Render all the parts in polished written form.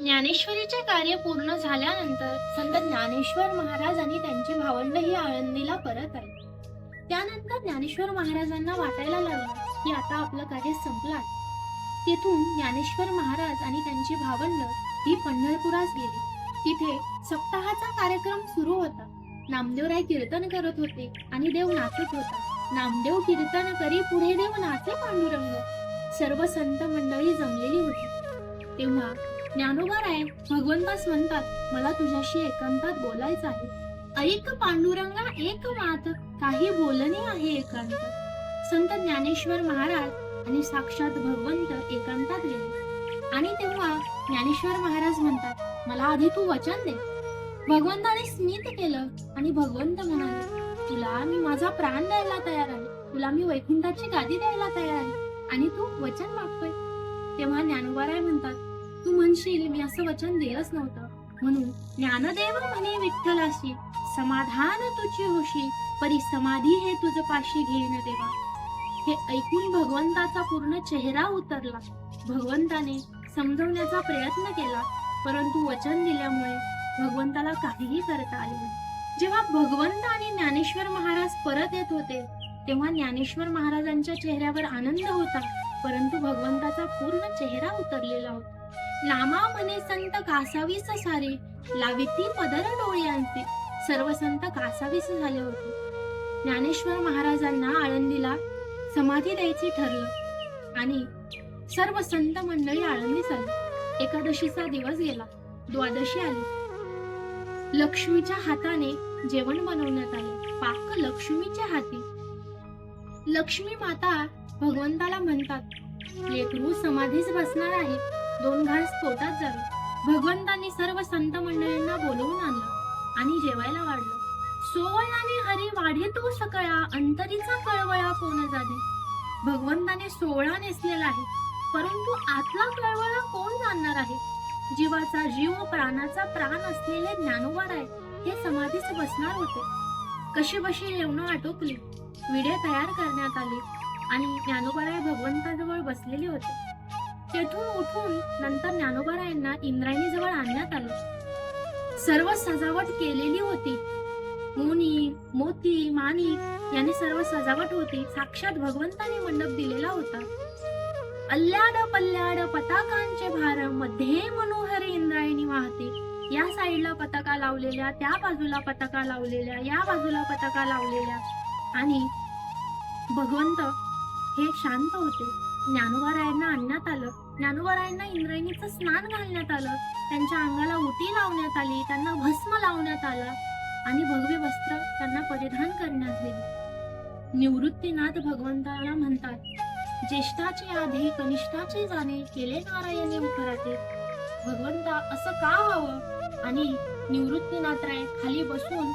ज्ञानेश्वरीचे कार्य पूर्ण झाल्यानंतर संत ज्ञानेश्वर महाराज आणि त्यांची भावंड ही आळंदीला परत आली. त्यानंतर ज्ञानेश्वर महाराजांना वाटायला लागलं की आता आपलं कार्य संपलं आहे. तेथून ज्ञानेश्वर महाराज आणि त्यांची भावंड ही पंढरपुरास गेली. तिथे सप्ताहाचा कार्यक्रम सुरू होता. नामदेवराय कीर्तन करत होते आणि देव नाचत होता. नामदेव कीर्तन करी पुढे देव नाचे पांडुरंग. सर्व संत मंडळी जमलेली होती. तेव्हा ज्ञानोबाराय भगवंतास म्हणतात, मला तुझ्याशी एकांतात बोलायचं आहे. ऐक पांडुरंगा एक मात, काही बोलणे आहे एकांत. संत ज्ञानेश्वर महाराज आणि साक्षात भगवंत एकांतात गेले. आणि तेव्हा ज्ञानेश्वर महाराज म्हणतात, मला आधी तू वचन दे. भगवंताने स्मित केलं आणि भगवंत म्हणाले, तुला मी माझा प्राण द्यायला तयार आहे. तुला मी वैकुंठाची गादी द्यायला तयार आहे आणि तू वचन मागतोय. तेव्हा ज्ञानोबाराय म्हणतात, तू म्हणशील मी असं वचन दिलंच नव्हतं. म्हणून ज्ञानदेव म्हणे विठ्ठलाशी, समाधान तुझी होशी, परी समाधी हे तुझ पाशी घेईन देवा. हे ऐकून भगवंताचा पूर्ण चेहरा उतरला. भगवंताने समजवण्याचा प्रयत्न केला, परंतु वचन दिल्यामुळे भगवंताला काहीही करता आले नाही. जेव्हा भगवंत आणि ज्ञानेश्वर महाराज परत येत होते तेव्हा ज्ञानेश्वर महाराजांच्या चेहऱ्यावर आनंद होता, परंतु भगवंताचा पूर्ण चेहरा उतरलेला होता. लामा म्हणे संत कासावीस सारे, लाविती पदर डोळ्यांचे. सर्व संत कासावीस झाले होते. ज्ञानेश्वर महाराजांना आळंदीला समाधी द्यायची ठरलं आणि सर्व संत मंडळी आळंदीस आली. एकादशीचा दिवस गेला, द्वादशी आली. लक्ष्मीच्या हाताने जेवण बनवण्यात आले. पाक लक्ष्मीच्या हाती. लक्ष्मी माता भगवंताला म्हणतात, लेकरू समाधीच बसणार आहे, 2 घास पोटात जावे. भगवंतांनी सर्व संत मंडळींना बोलवून आणलं आणि जेवायला वाढलं. सोवळ्याने हरी वाढे तू सकळा, अंतरीचा कळवळा कोण जाणे. भगवंताने सोहळा नेसलेला आहे, परंतु आतला कळवळा कोण जाणणार आहे. जीवाचा जीव, प्राणाचा प्राण असलेले ज्ञानोबाराय हे समाधीच बसणार होते. कशीबशी जेवणं आटोपली, विडे तयार करण्यात आले आणि ज्ञानोबाराय भगवंताजवळ बसलेले होते. तेथून उठून नंतर ज्ञानोबारायांना इंद्रायणीजवळ आणण्यात आलं. सर्व सजावट केलेली होती. मुनी, मोती, माणिक याने सर्व सजावट होती. साक्षात भगवंताने मंडप दिलेला होता. अल्ल्याड पल्ल्याड पताकांचे भार, मध्ये मनोहर इंद्रायणी वाहते. या साईडला पताका लावलेल्या, त्या बाजूला पताका लावलेल्या, या बाजूला पताका लावलेल्या. आणि भगवंत हे शांत होते. ज्ञानोबारायांना आणण्यात आलं. ज्ञानोबारायांना इंद्रायणीचं स्नान घालण्यात आलं. त्यांच्या अंगाला उटी लावण्यात आली, त्यांना भस्म लावण्यात आला आणि भगवे वस्त्र त्यांना परिधान करण्यात आले. निवृत्तीनाथ भगवंताला म्हणतात, ज्येष्ठाचे आधी कनिष्ठाचे जाणे, केले नारायणी उपराते. भगवंता असं का व्हावं. आणि निवृत्तीनाथराय खाली बसून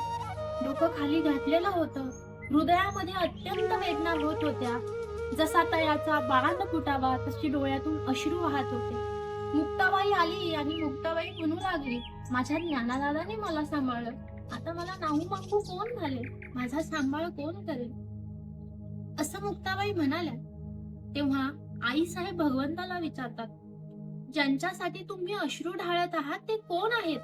डोकं खाली घातलेलं होतं. हृदयामध्ये अत्यंत वेदना होत होत्या. जसा तयाचा बाण फुटावा तशी डोळ्यातून अश्रू वाहत होते. मुक्ताबाई आली आणि मुक्ताबाई म्हणू लागली, माझ्या ज्ञानादादाने मला सांभाळलं, आता मला नाहू मागू कोण झाले, माझा सांभाळ कोण करेल, असं मुक्ताबाई म्हणाल्या. तेव्हा आई साहेब भगवंताला विचारतात, ज्यांच्यासाठी तुम्ही अश्रू ढाळत आहात ते कोण आहेत.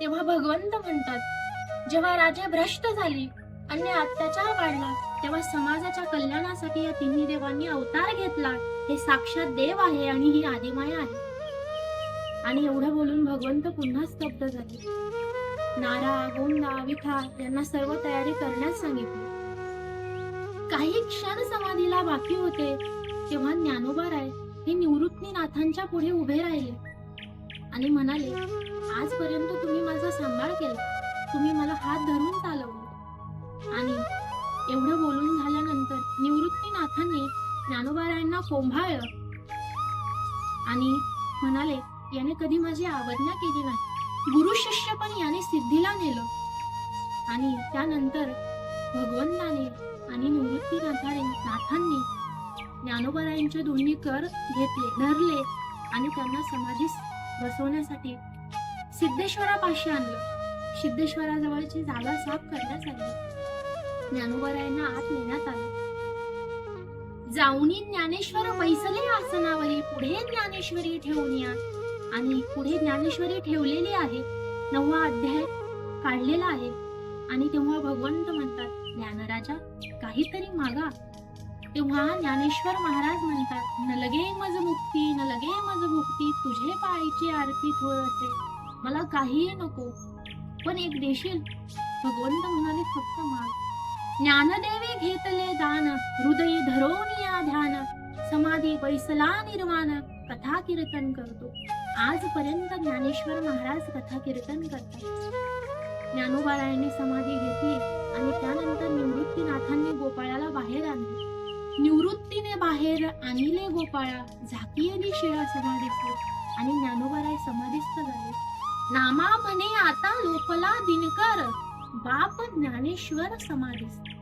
तेव्हा भगवंत म्हणतात, जेव्हा राजे भ्रष्ट झाली, अन्य अत्याचार वाढला, तेव्हा समाजाच्या कल्याणासाठी या तिन्ही देवांनी अवतार घेतला. हे साक्षात देव आहे आणि ही आदिमाया आहे. आणि एवढं बोलून भगवंत पुन्हा स्तब्ध झाले. नारा, गोंदा, विठा यांना सर्व तयारी करण्यास सांगितली. काही क्षण समाधीला बाकी होते तेव्हा ज्ञानोबाराय हे निवृत्तीनाथांच्या पुढे उभे राहिले आणि म्हणाले, आजपर्यंत तुम्ही माझा सांभाळ केला, तुम्ही मला हात धरून चालवले. आणि एवढं बोलून झाल्यानंतर निवृत्तीनाथांनी ज्ञानोबारायांना कोंभाळलं आणि म्हणाले, याने कधी माझी अवज्ञा केली नाही. गुरु शिष्य पण याने सिद्धीला नेलं. आणि त्यानंतर भगवंताने आणि निवृत्तीनाथांनी ज्ञानोबारायांचे दोन्ही कर घेतले, धरले आणि त्यांना समाधीस बसवण्यासाठी सिद्धेश्वरापाशी आणलं. सिद्धेश्वराजवळची जागा साफ करण्यास आली. ज्ञानोबारायांना आत नेण्यात आलं. जाऊनी ज्ञानेश्वर बैसले आसनावरी, पुढे ज्ञानेश्वरी ठेवून या. आणि पुढे ज्ञानेश्वरी ठेवलेली आहे. 9वा अध्याय काढलेला आहे. आणि तेव्हा भगवंत म्हणतात, ज्ञानराजा काहीतरी मागा. तेव्हा ज्ञानेश्वर महाराज म्हणतात, न लगे मज मुक्ती, न लगे मज मुक्ती, तुझे पायची आरती थोरसे, मला काहीही नको, पण एक देशील. भगवंत म्हणाले, फक्त माग. ज्ञानदेवे घेतले दान, हृदय धरोनी या ध्यान, समाधी बैसला निर्वाण, कथा कीर्तन करतो. आजपर्यंत ज्ञानेश्वर महाराज कथा कीर्तन करतात. ज्ञानोबारायांनी समाधी घेतली आणि त्यानंतर निवृत्तीनाथांनी गोपाळाला बाहेर आणले. निवृत्तीने बाहेर आणले गोपाळा, झाकियली शिळा समाधीचे, आणि ज्ञानोबाराय समाधीस्थ झाले. नामा म्हणे आता लोपला दिनकर, बाप ज्ञानेश्वर समाधीस्थ.